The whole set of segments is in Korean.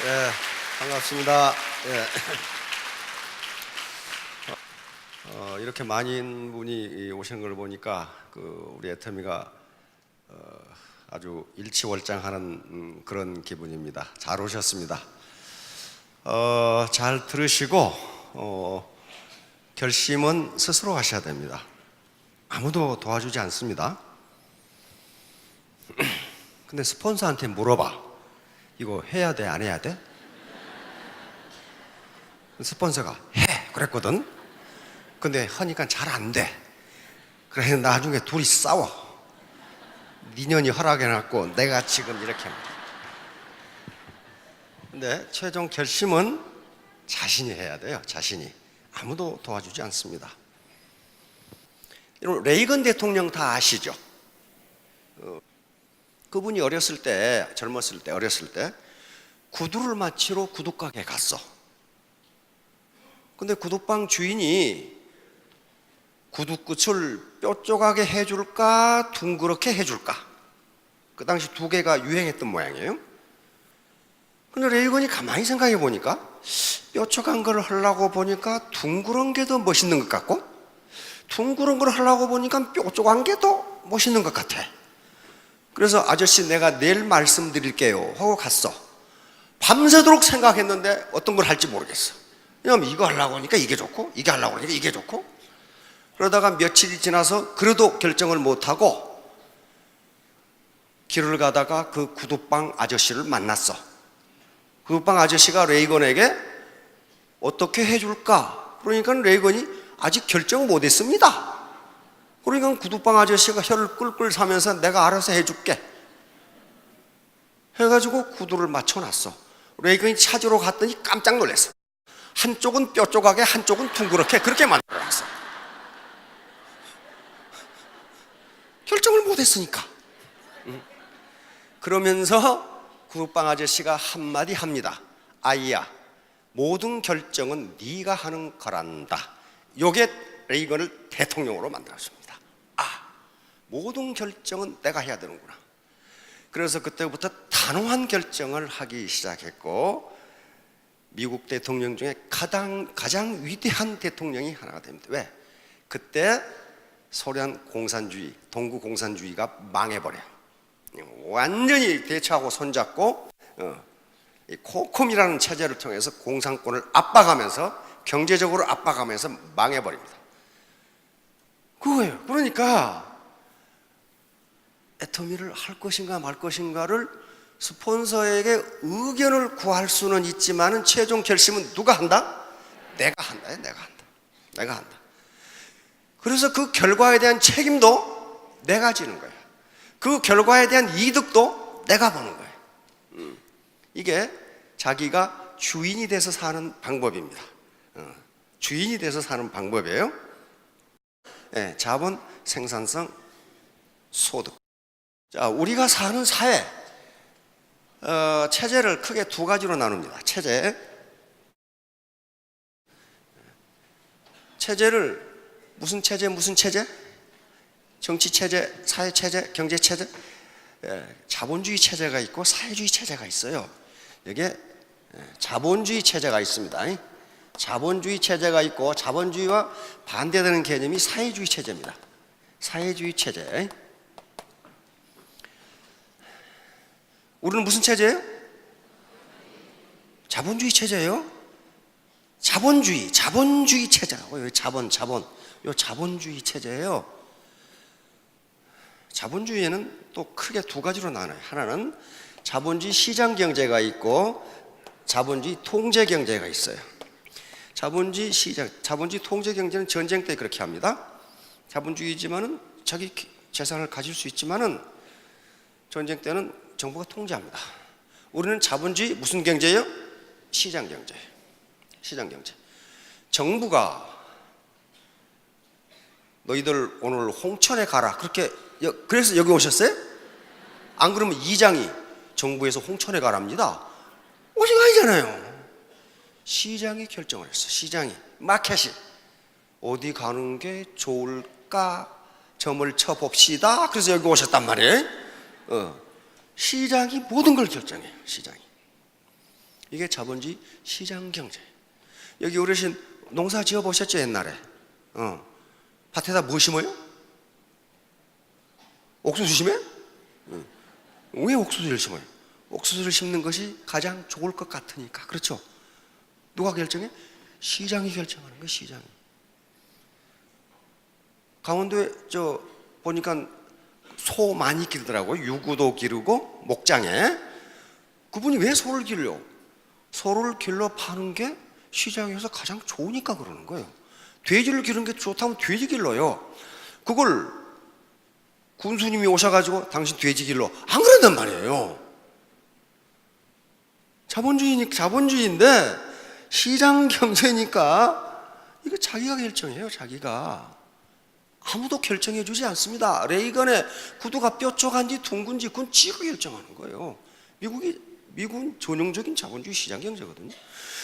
예, 반갑습니다. 예. 이렇게 많은 분이 오신 걸 보니까 우리 애터미가 아주 일치월장하는 그런 기분입니다. 잘 오셨습니다. 잘 들으시고 결심은 스스로 하셔야 됩니다. 아무도 도와주지 않습니다. 근데 스폰서한테 물어봐. 이거 해야 돼, 안 해야 돼? 스폰서가 해 그랬거든. 근데 하니까 잘 안 돼. 그래서 나중에 둘이 싸워. 니년이 허락해놨고 내가 지금 이렇게. 근데 최종 결심은 자신이 해야 돼요. 자신이. 아무도 도와주지 않습니다. 여러분, 레이건 대통령 다 아시죠? 그분이 어렸을 때, 젊었을 때, 어렸을 때 구두를 맞추러 구두가게에 갔어. 근데 구두방 주인이 구두 끝을 뾰족하게 해줄까, 둥그렇게 해줄까? 그 당시 두 개가 유행했던 모양이에요. 근데 레이건이 가만히 생각해 보니까 뾰족한 걸 하려고 보니까 둥그런 게 더 멋있는 것 같고, 둥그런 걸 하려고 보니까 뾰족한 게 더 멋있는 것 같아. 그래서 아저씨 내가 내일 말씀드릴게요 하고 갔어. 밤새도록 생각했는데 어떤 걸 할지 모르겠어. 왜냐면 이거 하려고 하니까 이게 좋고, 이게 하려고 하니까 이게 좋고. 그러다가 며칠이 지나서 그래도 결정을 못하고 길을 가다가 그 구두방 아저씨를 만났어. 구두방 아저씨가 레이건에게 어떻게 해줄까? 그러니까 레이건이 아직 결정 못했습니다. 그러니까 구두방 아저씨가 혀를 끌끌 사면서 내가 알아서 해줄게 해가지고 구두를 맞춰놨어. 레이건이 찾으러 갔더니 깜짝 놀랐어. 한쪽은 뾰족하게 한쪽은 둥그렇게 그렇게 만들어놨어. 결정을 못했으니까. 그러면서 구두방 아저씨가 한마디 합니다. 아이야, 모든 결정은 네가 하는 거란다. 요게 레이건을 대통령으로 만들었습니다. 모든 결정은 내가 해야 되는구나. 그래서 그때부터 단호한 결정을 하기 시작했고 미국 대통령 중에 가장 위대한 대통령이 하나가 됩니다. 왜? 그때 소련 공산주의, 동구 공산주의가 망해버려요. 완전히 대처하고 손잡고 코콤이라는 체제를 통해서 공산권을 압박하면서, 경제적으로 압박하면서 망해버립니다. 그거예요. 그러니까 애터미를 할 것인가 말 것인가를 스폰서에게 의견을 구할 수는 있지만 최종 결심은 누가 한다? 내가 한다. 내가 한다. 그래서 그 결과에 대한 책임도 내가 지는 거예요. 그 결과에 대한 이득도 내가 보는 거예요. 이게 자기가 주인이 돼서 사는 방법입니다. 주인이 돼서 사는 방법이에요. 네, 자본, 생산성, 소득. 자, 우리가 사는 사회, 체제를 크게 두 가지로 나눕니다. 체제를 무슨 체제? 정치 체제, 사회 체제, 경제 체제, 자본주의 체제가 있고 사회주의 체제가 있어요. 여기에 자본주의 체제가 있습니다. 자본주의 체제가 있고 자본주의와 반대되는 개념이 사회주의 체제입니다. 사회주의 체제. 우리는 무슨 체제예요? 자본주의 체제예요. 자본주의 체제라고. 자본. 요 자본주의 체제예요. 자본주의에는 또 크게 두 가지로 나눠요. 하나는 자본주의 시장 경제가 있고 자본주의 통제 경제가 있어요. 자본주의 통제 경제는 전쟁 때 그렇게 합니다. 자본주의지만은 자기 재산을 가질 수 있지만은 전쟁 때는 정부가 통제합니다. 우리는 자본주의 무슨 경제예요? 시장 경제. 정부가 너희들 오늘 홍천에 가라. 그래서 여기 오셨어요? 안 그러면 이장이 정부에서 홍천에 가랍니다. 오신 거 아니잖아요. 시장이 결정을 했어. 시장이, 마켓이 어디 가는 게 좋을까 점을 쳐봅시다. 그래서 여기 오셨단 말이에요. 시장이 모든 걸 결정해요. 시장이. 이게 자본주의 시장 경제. 여기 어르신 농사 지어 보셨죠, 옛날에? 밭에다 뭐 심어요? 옥수수 심어요? 왜 옥수수를 심어요? 옥수수를 심는 것이 가장 좋을 것 같으니까. 그렇죠? 누가 결정해? 시장이 결정하는 거예요, 시장이. 강원도에 보니까 소 많이 기르더라고요. 유구도 기르고 목장에. 그분이 왜 소를 길러? 소를 길러 파는 게 시장에서 가장 좋으니까 그러는 거예요. 돼지를 기르는 게 좋다면 돼지 길러요. 그걸 군수님이 오셔가지고 당신 돼지 길러 안 그런단 말이에요. 자본주의인데 시장 경제니까 이거 자기가 결정해요. 자기가. 아무도 결정해 주지 않습니다. 레이건의 구두가 뾰족한지 둥근지 그건 지가 결정하는 거예요. 미국은 전형적인 자본주의 시장 경제거든요.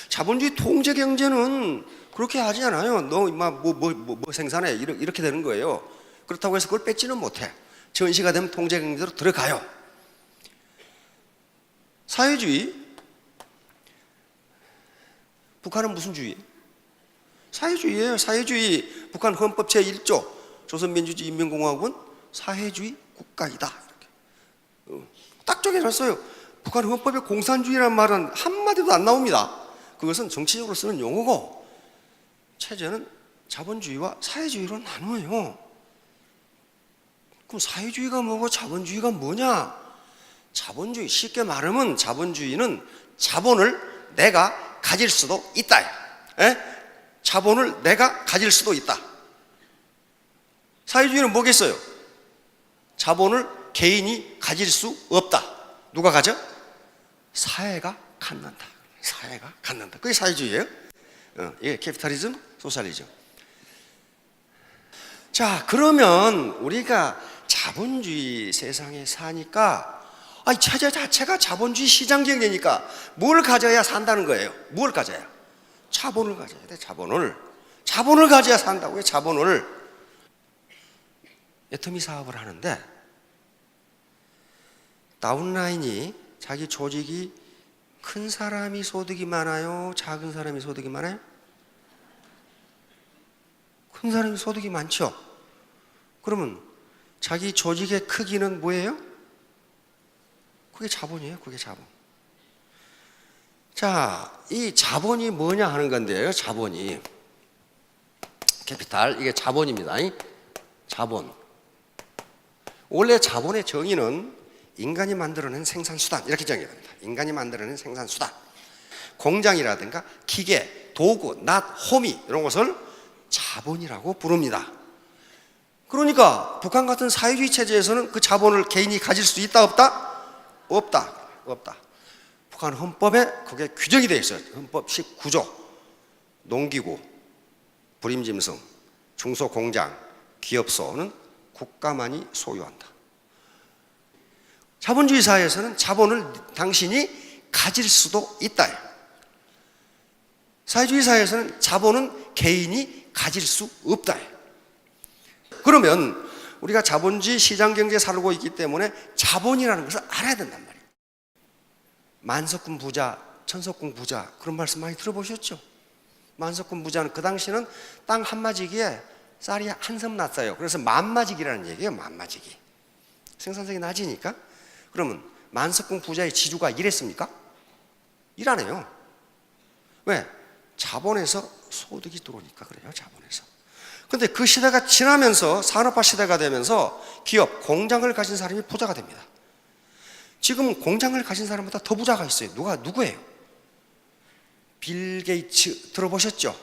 자본주의 통제 경제는 그렇게 하지 않아요. 너 임마 뭐 생산해 이렇게 되는 거예요. 그렇다고 해서 그걸 뺏지는 못해. 전시가 되면 통제 경제로 들어가요. 사회주의. 북한은 무슨 주의? 사회주의예요. 사회주의. 북한 헌법 제1조 조선민주주의인민공화국은 사회주의 국가이다. 이렇게 딱 정해놨어요. 북한 헌법에 공산주의라는 말은 한마디도 안 나옵니다. 그것은 정치적으로 쓰는 용어고 체제는 자본주의와 사회주의로 나누어요. 그럼 사회주의가 뭐고 자본주의가 뭐냐? 자본주의, 쉽게 말하면 자본주의는 자본을 내가 가질 수도 있다. 자본을 내가 가질 수도 있다. 사회주의는 뭐겠어요? 자본을 개인이 가질 수 없다. 누가 가져? 사회가 갖는다. 사회가 갖는다. 그게 사회주의예요. 이게 캐피탈리즘, 소셜리즘. 자, 그러면 우리가 자본주의 세상에 사니까 체제 자체가 자본주의 시장 경제니까 뭘 가져야 산다는 거예요. 뭘 가져야? 자본을 가져야 돼. 자본을 가져야 산다고요. 자본을. 애터미 사업을 하는데 다운라인이 자기 조직이 큰 사람이 소득이 많아요? 작은 사람이 소득이 많아요? 큰 사람이 소득이 많죠? 그러면 자기 조직의 크기는 뭐예요? 그게 자본이에요. 그게 자본. 자, 이 자본이 뭐냐 하는 건데요. 자본이. 캐피탈, 이게 자본입니다. 자본. 원래 자본의 정의는 인간이 만들어낸 생산수단 이렇게 정의됩니다. 인간이 만들어낸 생산수단. 공장이라든가 기계, 도구, 낫, 호미 이런 것을 자본이라고 부릅니다. 그러니까 북한 같은 사회주의 체제에서는 그 자본을 개인이 가질 수 있다 없다? 없다. 북한 헌법에 그게 규정이 되어 있어요. 헌법 19조. 농기구, 불임짐승, 중소공장, 기업소는 국가만이 소유한다. 자본주의 사회에서는 자본을 당신이 가질 수도 있다. 사회주의 사회에서는 자본은 개인이 가질 수 없다. 그러면 우리가 자본주의 시장경제에 살고 있기 때문에 자본이라는 것을 알아야 된단 말이에요. 만석군 부자, 천석군 부자 그런 말씀 많이 들어보셨죠? 만석군 부자는 그 당시는 땅 한마지기에 쌀이 한섬 났어요. 그래서 만마지기라는 얘기예요. 만마지기. 생산성이 낮으니까. 그러면 만석군 부자의 지주가 일했습니까? 일 안 해요. 왜? 자본에서 소득이 들어오니까 그래요. 자본에서. 근데 그 시대가 지나면서 산업화 시대가 되면서 기업, 공장을 가진 사람이 부자가 됩니다. 지금 공장을 가진 사람보다 더 부자가 있어요. 누구예요? 빌 게이츠 들어보셨죠?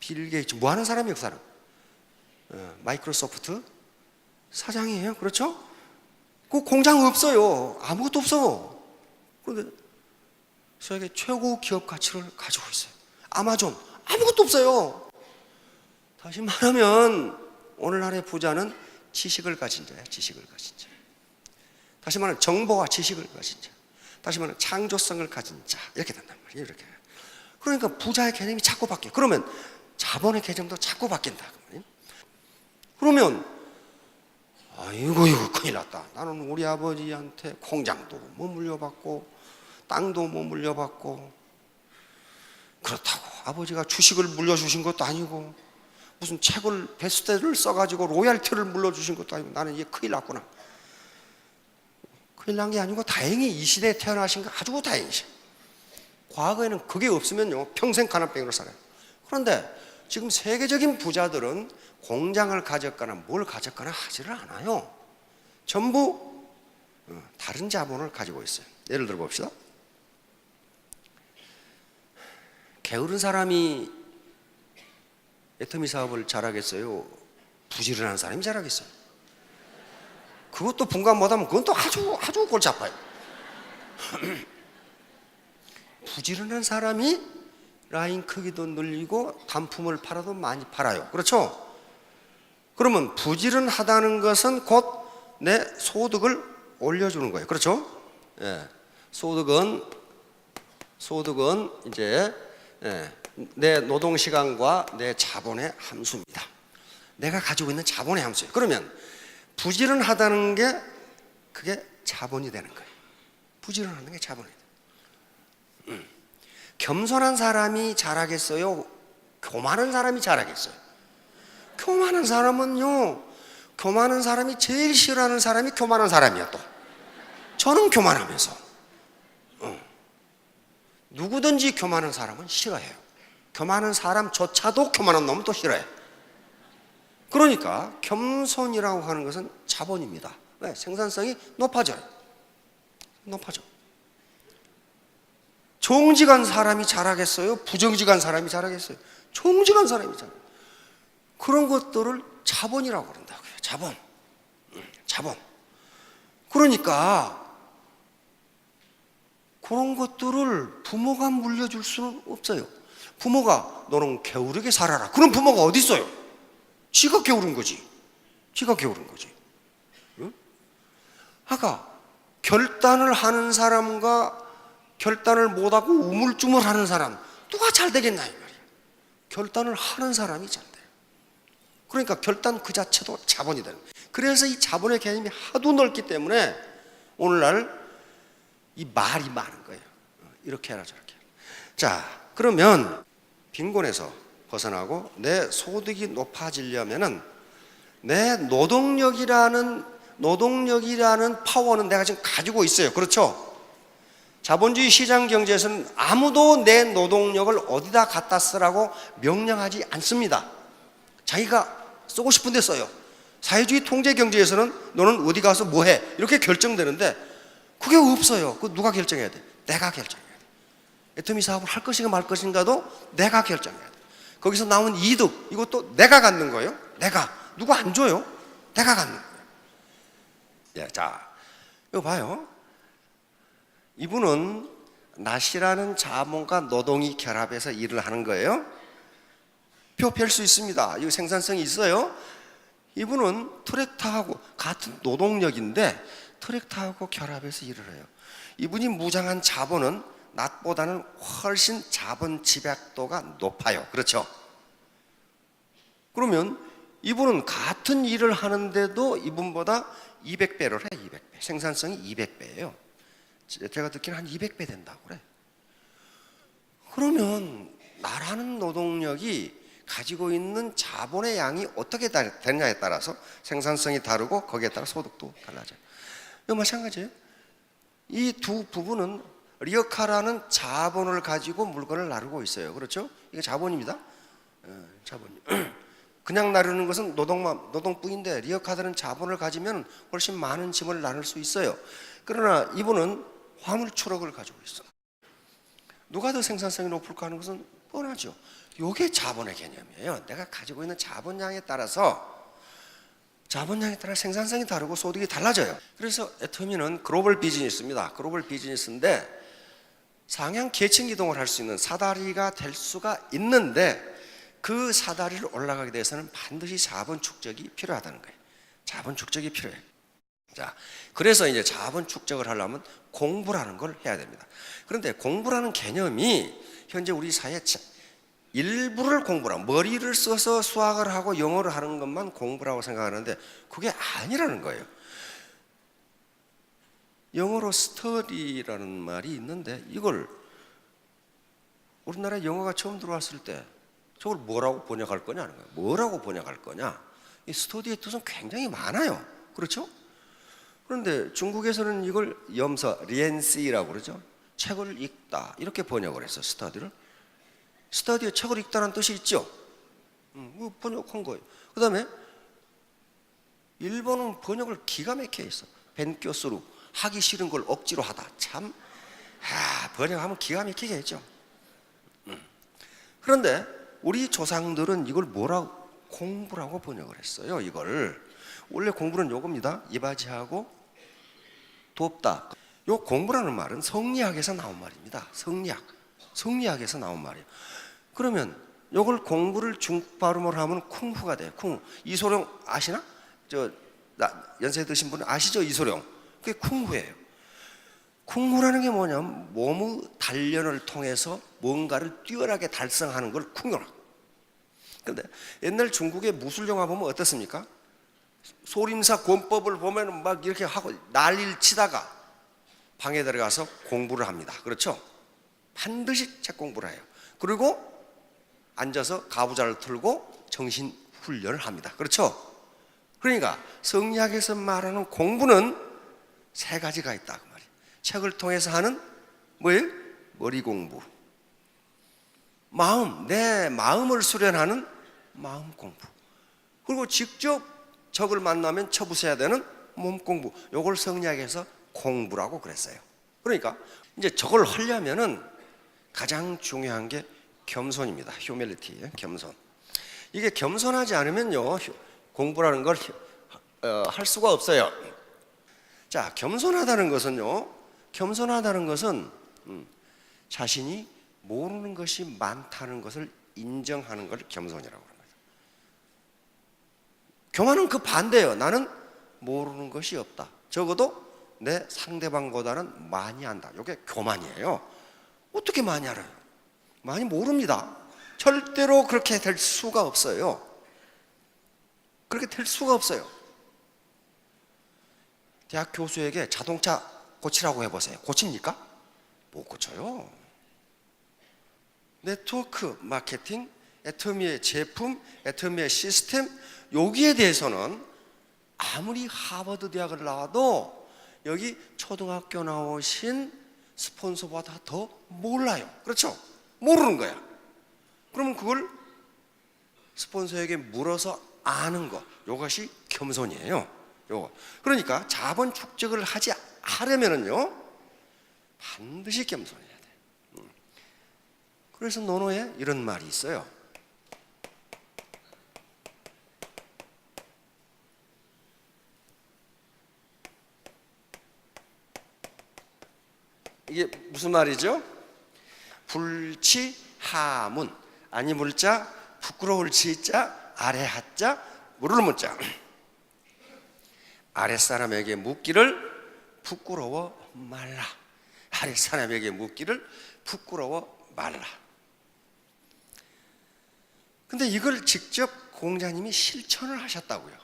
빌 게이츠 뭐 하는 사람이에요, 그 사람? 마이크로소프트 사장이에요. 그렇죠? 그 공장 없어요. 아무것도 없어. 그런데 세계 최고 기업 가치를 가지고 있어요. 아마존 아무것도 없어요. 다시 말하면 오늘날의 부자는 지식을 가진 자야. 지식을 가진 자. 다시 말하면 정보와 지식을 가진 자. 다시 말하면 창조성을 가진 자. 이렇게 된단 말이에요. 이렇게. 그러니까 부자의 개념이 자꾸 바뀌어요. 그러면 자본의 개념도 자꾸 바뀐다. 그러면 아이고 이거 큰일 났다. 나는 우리 아버지한테 공장도 뭐 물려받고 땅도 못 물려받고, 그렇다고 아버지가 주식을 물려주신 것도 아니고 무슨 책을 베스트셀러를 써가지고 로얄티를 물려주신 것도 아니고 나는 이게 큰일 났구나. 큰일 난 게 아니고 다행히 이 시대에 태어나신 거 아주 다행이죠. 과거에는 그게 없으면요 평생 가난뱅이로 살아요. 그런데 지금 세계적인 부자들은 공장을 가졌거나 뭘 가졌거나 하지를 않아요. 전부 다른 자본을 가지고 있어요. 예를 들어 봅시다. 게으른 사람이 애터미 사업을 잘하겠어요? 부지런한 사람이 잘하겠어요? 그것도 분간 못하면 그건 또 아주 골치 아파요. 부지런한 사람이 라인 크기도 늘리고 단품을 팔아도 많이 팔아요. 그렇죠? 그러면 부지런하다는 것은 곧 내 소득을 올려주는 거예요. 그렇죠? 예. 소득은 이제 내 노동 시간과 내 자본의 함수입니다. 내가 가지고 있는 자본의 함수예요. 그러면 부지런하다는 게 그게 자본이 되는 거예요. 부지런하는 게 자본이 돼요. 겸손한 사람이 잘하겠어요? 교만한 사람이 잘하겠어요? 교만한 사람은요, 교만한 사람이 제일 싫어하는 사람이 교만한 사람이야. 또 저는 교만하면서 누구든지 교만한 사람은 싫어해요. 교만한 사람조차도 교만한 놈은 또 싫어해요. 그러니까 겸손이라고 하는 것은 자본입니다. 왜? 생산성이 높아져요. 정직한 사람이 잘하겠어요? 부정직한 사람이 잘하겠어요? 정직한 사람이 잘해요. 그런 것들을 자본이라고 그런다고요. 자본. 그러니까 그런 것들을 부모가 물려줄 수는 없어요. 부모가 너는 게으르게 살아라. 그런 부모가 어디 있어요? 지가 게으른 거지. 응? 아까 결단을 하는 사람과 결단을 못하고 우물쭈물하는 사람 누가 잘 되겠나 이 말이야. 결단을 하는 사람이 잘 돼요. 그러니까 결단 그 자체도 자본이 되는 거예요. 그래서 이 자본의 개념이 하도 넓기 때문에 오늘날 이 말이 많은 거예요. 이렇게 해라 저렇게 해라. 자, 그러면 빈곤에서 벗어나고 내 소득이 높아지려면은 내 노동력이라는 파워는 내가 지금 가지고 있어요. 그렇죠? 자본주의 시장 경제에서는 아무도 내 노동력을 어디다 갖다 쓰라고 명령하지 않습니다. 자기가 쓰고 싶은 데 써요. 사회주의 통제 경제에서는 너는 어디 가서 뭐 해? 이렇게 결정되는데 그게 없어요. 그거 누가 결정해야 돼? 내가 결정해야 돼. 애터미 사업을 할 것인가 말 것인가도 내가 결정해야 돼. 거기서 나온 이득, 이것도 내가 갖는 거예요. 누가 안 줘요? 내가 갖는 거예요. 예, 자, 이거 봐요. 이분은 낫이라는 자본과 노동이 결합해서 일을 하는 거예요. 표 펼 수 있습니다. 이거 생산성이 있어요. 이분은 트랙터하고 같은 노동력인데 트랙터하고 결합해서 일을 해요. 이분이 무장한 자본은 낫보다는 훨씬 자본 집약도가 높아요. 그렇죠? 그러면 이분은 같은 일을 하는데도 이분보다 200배를 해. 200배. 생산성이 200배예요. 제가 듣기는 한 200배 된다고 그래. 그러면 나라는 노동력이 가지고 있는 자본의 양이 어떻게 되느냐에 따라서 생산성이 다르고 거기에 따라 소득도 달라져요. 이거 마찬가지예요. 이 두 부분은 리어카라는 자본을 가지고 물건을 나르고 있어요. 그렇죠? 이게 자본입니다. 자본. 그냥 나르는 것은 노동뿐인데 리어카들은 자본을 가지면 훨씬 많은 짐을 나눌 수 있어요. 그러나 이분은 화물 트럭을 가지고 있어. 누가 더 생산성이 높을까 하는 것은 뻔하죠. 이게 자본의 개념이에요. 내가 가지고 있는 자본량에 따라서 생산성이 다르고 소득이 달라져요. 그래서 애터미는 글로벌 비즈니스입니다. 글로벌 비즈니스인데 상향 계층 이동을 할 수 있는 사다리가 될 수가 있는데 그 사다리를 올라가게 돼서는 반드시 자본 축적이 필요하다는 거예요. 자본 축적이 필요해요. 자, 그래서 이제 자본 축적을 하려면 공부라는 걸 해야 됩니다. 그런데 공부라는 개념이 현재 우리 사회에 일부를 공부라, 머리를 써서 수학을 하고 영어를 하는 것만 공부라고 생각하는데 그게 아니라는 거예요. 영어로 스터디라는 말이 있는데 이걸 우리나라에 영어가 처음 들어왔을 때 저걸 뭐라고 번역할 거냐는 거예요. 뭐라고 번역할 거냐? 이 스터디의 뜻은 굉장히 많아요. 그렇죠? 그런데 중국에서는 이걸 염서, 리엔시라고 그러죠. 책을 읽다 이렇게 번역을 했어. 스터디를. 스터디에 책을 읽다는 뜻이 있죠. 번역한 거예요. 그 다음에 일본은 번역을 기가 막혀 있어. 벤교수로 하기 싫은 걸 억지로 하다. 참 번역하면 기가 막히게 했죠. 그런데 우리 조상들은 이걸 뭐라고? 공부라고 번역을 했어요. 이걸 원래 공부는 요겁니다. 이바지하고 돕다. 요 공부라는 말은 성리학에서 나온 말입니다. 성리학에서 나온 말이에요. 그러면 요걸 공부를 중국 발음으로 하면 쿵후가 돼요. 쿵후. 이소룡 아시나? 연세 드신 분은 아시죠? 이소룡. 그게 쿵후예요. 쿵후라는 게 뭐냐면 몸의 단련을 통해서 뭔가를 뛰어나게 달성하는 걸 쿵후라. 근데 옛날 중국의 무술 영화 보면 어떻습니까? 소림사 권법을 보면 막 이렇게 하고 난리를 치다가 방에 들어가서 공부를 합니다. 그렇죠? 반드시 책 공부를 해요. 그리고 앉아서 가부좌를 틀고 정신 훈련을 합니다. 그렇죠? 그러니까 성리학에서 말하는 공부는 세 가지가 있다 그 말이에요. 책을 통해서 하는 뭐예요? 머리 공부. 내 마음을 수련하는 마음 공부. 그리고 직접 적을 만나면 쳐부숴야 되는 몸 공부. 요걸 성리학에서 공부라고 그랬어요. 그러니까 이제 저걸 하려면은 가장 중요한 게 겸손입니다. 휴밀리티, 겸손. 이게 겸손하지 않으면요 공부라는 걸 할 수가 없어요. 자, 겸손하다는 것은 자신이 모르는 것이 많다는 것을 인정하는 걸 겸손이라고 합니다. 교만은 그 반대예요. 나는 모르는 것이 없다. 적어도 내 상대방보다는 많이 안다. 이게 교만이에요. 어떻게 많이 알아요? 많이 모릅니다. 절대로 그렇게 될 수가 없어요. 그렇게 될 수가 없어요. 대학 교수에게 자동차 고치라고 해보세요. 고칩니까? 못 고쳐요. 네트워크 마케팅, 애터미의 제품, 애터미의 시스템, 여기에 대해서는 아무리 하버드 대학을 나와도 여기 초등학교 나오신 스폰서보다 더 몰라요. 그렇죠? 모르는 거야. 그러면 그걸 스폰서에게 물어서 아는 것, 이것이 겸손이에요. 요거. 그러니까 자본 축적을 하려면은요 반드시 겸손해야 돼. 그래서 논어에 이런 말이 있어요. 이게 무슨 말이죠? 불치하문, 아니 물자, 부끄러울 치자, 아래 하자, 모르는 문자. 아랫사람에게 묻기를 부끄러워 말라. 아랫사람에게 묻기를 부끄러워 말라. 근데 이걸 직접 공자님이 실천을 하셨다고요.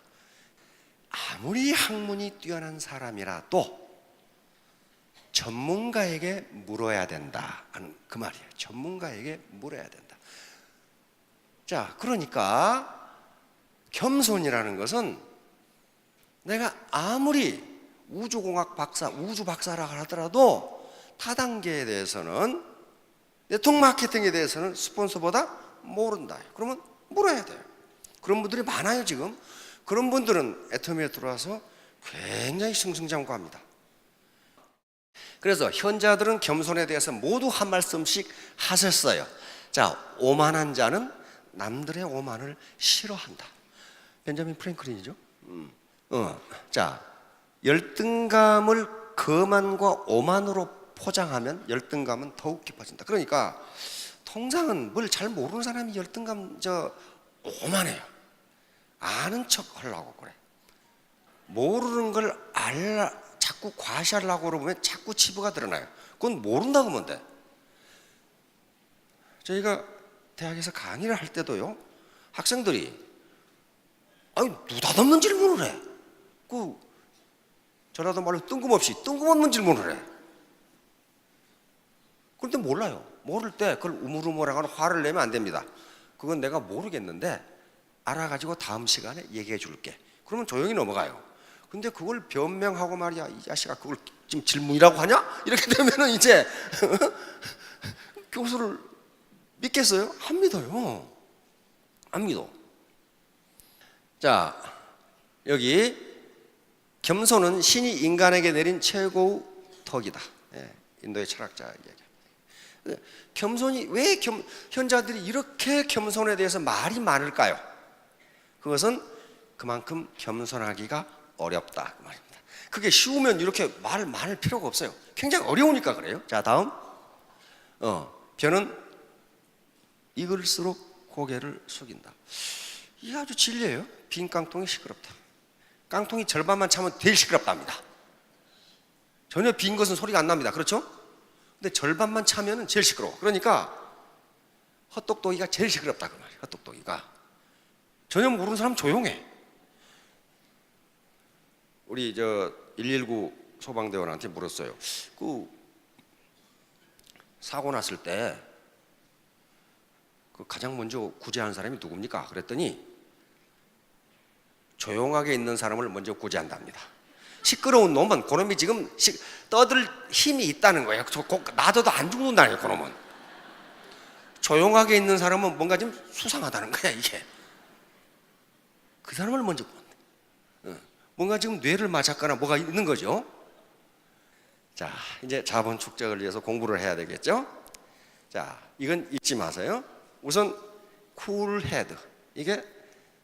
아무리 학문이 뛰어난 사람이라도 전문가에게 물어야 된다 하는 그 말이에요. 전문가에게 물어야 된다. 자, 그러니까 겸손이라는 것은 내가 아무리 우주공학 박사, 우주 박사라고 하더라도 타단계에 대해서는, 네트워크 마케팅에 대해서는 스폰서보다 모른다. 그러면 물어야 돼요. 그런 분들이 많아요 지금. 그런 분들은 애터미에 들어와서 굉장히 승승장구합니다. 그래서 현자들은 겸손에 대해서 모두 한 말씀씩 하셨어요. 자, 오만한 자는 남들의 오만을 싫어한다. 벤자민 프랭클린이죠. 자, 열등감을 거만과 오만으로 포장하면 열등감은 더욱 깊어진다. 그러니까 통상은 뭘 잘 모르는 사람이 열등감 오만해요. 아는 척 하려고 그래. 모르는 걸 자꾸 과시하려고 그러면 자꾸 치부가 드러나요. 그건 모른다고 하면 돼. 저희가 대학에서 강의를 할 때도요, 학생들이 느닷없는 질문을 해. 전라도 말로 뜬금없는 질문을 해. 그런데 몰라요. 모를 때 그걸 우물우물하거나 화를 내면 안 됩니다. 그건 내가 모르겠는데 알아가지고 다음 시간에 얘기해 줄게. 그러면 조용히 넘어가요. 근데 그걸 변명하고 말이야, 이 자식아 그걸 지금 질문이라고 하냐? 이렇게 되면은 이제 교수를 믿겠어요? 안 믿어요. 안 믿어. 자, 여기 겸손은 신이 인간에게 내린 최고의 덕이다. 예, 인도의 철학자 얘기. 겸손이 왜 현자들이 이렇게 겸손에 대해서 말이 많을까요? 그것은 그만큼 겸손하기가 어렵다 그 말입니다. 그게 쉬우면 이렇게 말 많을 필요가 없어요. 굉장히 어려우니까 그래요. 자, 다음. 변은 익을수록 고개를 숙인다. 이게 아주 진리예요. 빈 깡통이 시끄럽다. 깡통이 절반만 차면 제일 시끄럽답니다. 전혀 빈 것은 소리가 안 납니다. 그렇죠? 근데 절반만 차면 제일 시끄러워. 그러니까 헛똑똑이가 제일 시끄럽다 그 말이에요. 헛똑똑이가. 전혀 모르는 사람 조용해. 우리 119 소방대원한테 물었어요. 그 사고 났을 때 그 가장 먼저 구제한 사람이 누굽니까? 그랬더니 조용하게 있는 사람을 먼저 구제한답니다. 시끄러운 놈은 그놈이 지금 떠들 힘이 있다는 거예요. 놔둬도 안 죽는다는 거예요. 그놈은. 조용하게 있는 사람은 뭔가 좀 수상하다는 거야 이게. 그 사람을 먼저 구한대. 뭔가 지금 뇌를 맞았거나 뭐가 있는 거죠. 자, 이제 자본 축적을 위해서 공부를 해야 되겠죠. 자, 이건 잊지 마세요. 우선 쿨헤드, 이게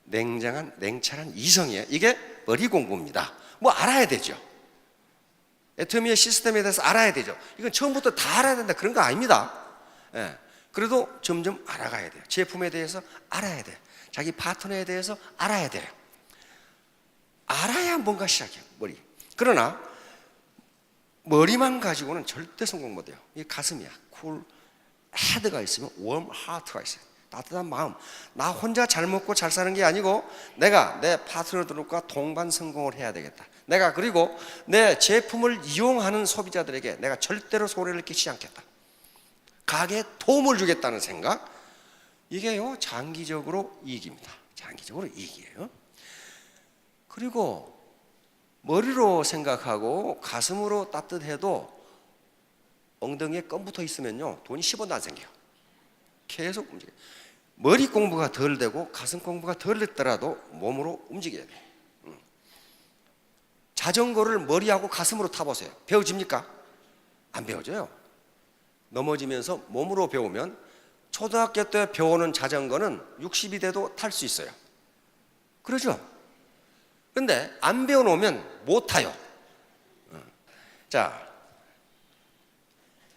냉철한 이성이에요. 이게 머리 공부입니다. 뭐 알아야 되죠. 애터미의 시스템에 대해서 알아야 되죠. 이건 처음부터 다 알아야 된다 그런 거 아닙니다. 예. 그래도 점점 알아가야 돼요. 제품에 대해서 알아야 돼요. 자기 파트너에 대해서 알아야 돼요. 알아야 뭔가 시작해요. 머리. 그러나 머리만 가지고는 절대 성공 못해요. 이게 가슴이야. 쿨 헤드가 있으면 웜 하트가 있어요. 따뜻한 마음. 나 혼자 잘 먹고 잘 사는 게 아니고 내가 내 파트너들과 동반 성공을 해야 되겠다. 내가 그리고 내 제품을 이용하는 소비자들에게 내가 절대로 손해를 끼치지 않겠다. 가게에 도움을 주겠다는 생각. 이게요 장기적으로 이익입니다. 장기적으로 이익이에요. 그리고 머리로 생각하고 가슴으로 따뜻해도 엉덩이에 껌 붙어 있으면요 돈이 10원도 안 생겨요. 계속 움직여요. 머리 공부가 덜 되고 가슴 공부가 덜 됐더라도 몸으로 움직여야 돼요. 자전거를 머리하고 가슴으로 타보세요. 배워집니까? 안 배워져요. 넘어지면서 몸으로 배우면 초등학교 때 배우는 자전거는 60이 돼도 탈 수 있어요. 그러죠? 근데 안 배워놓으면 못 타요. 자,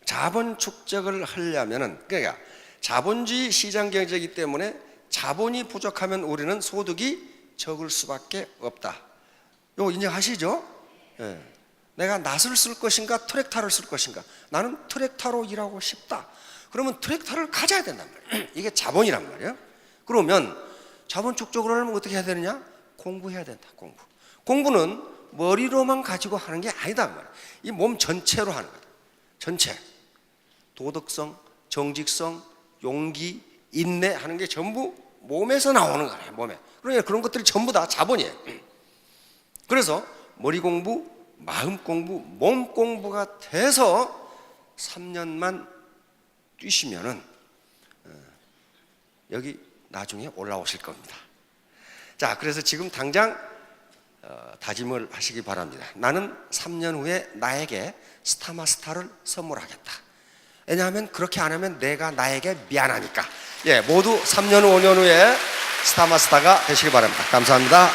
자본 축적을 하려면은, 그러니까 자본주의 시장 경제이기 때문에 자본이 부족하면 우리는 소득이 적을 수밖에 없다. 이거 인정하시죠? 예. 내가 낫을 쓸 것인가 트랙터를 쓸 것인가. 나는 트랙터로 일하고 싶다. 그러면 트랙터를 가져야 된단 말이에요. 이게 자본이란 말이에요. 그러면 자본 축적을 하려면 어떻게 해야 되느냐? 공부해야 된다. 공부는 머리로만 가지고 하는 게 아니다 말이에요. 이 몸 전체로 하는 거다. 전체. 도덕성, 정직성, 용기, 인내 하는 게 전부 몸에서 나오는 거예요. 몸에. 그러니까 그런 것들이 전부 다 자본이에요. 그래서 머리 공부, 마음 공부, 몸 공부가 돼서 3년만 뛰시면은 여기 나중에 올라오실 겁니다. 자, 그래서 지금 당장 다짐을 하시기 바랍니다. 나는 3년 후에 나에게 스타마스타를 선물하겠다. 왜냐하면 그렇게 안 하면 내가 나에게 미안하니까. 예, 모두 3년, 5년 후에 스타마스타가 되시기 바랍니다. 감사합니다.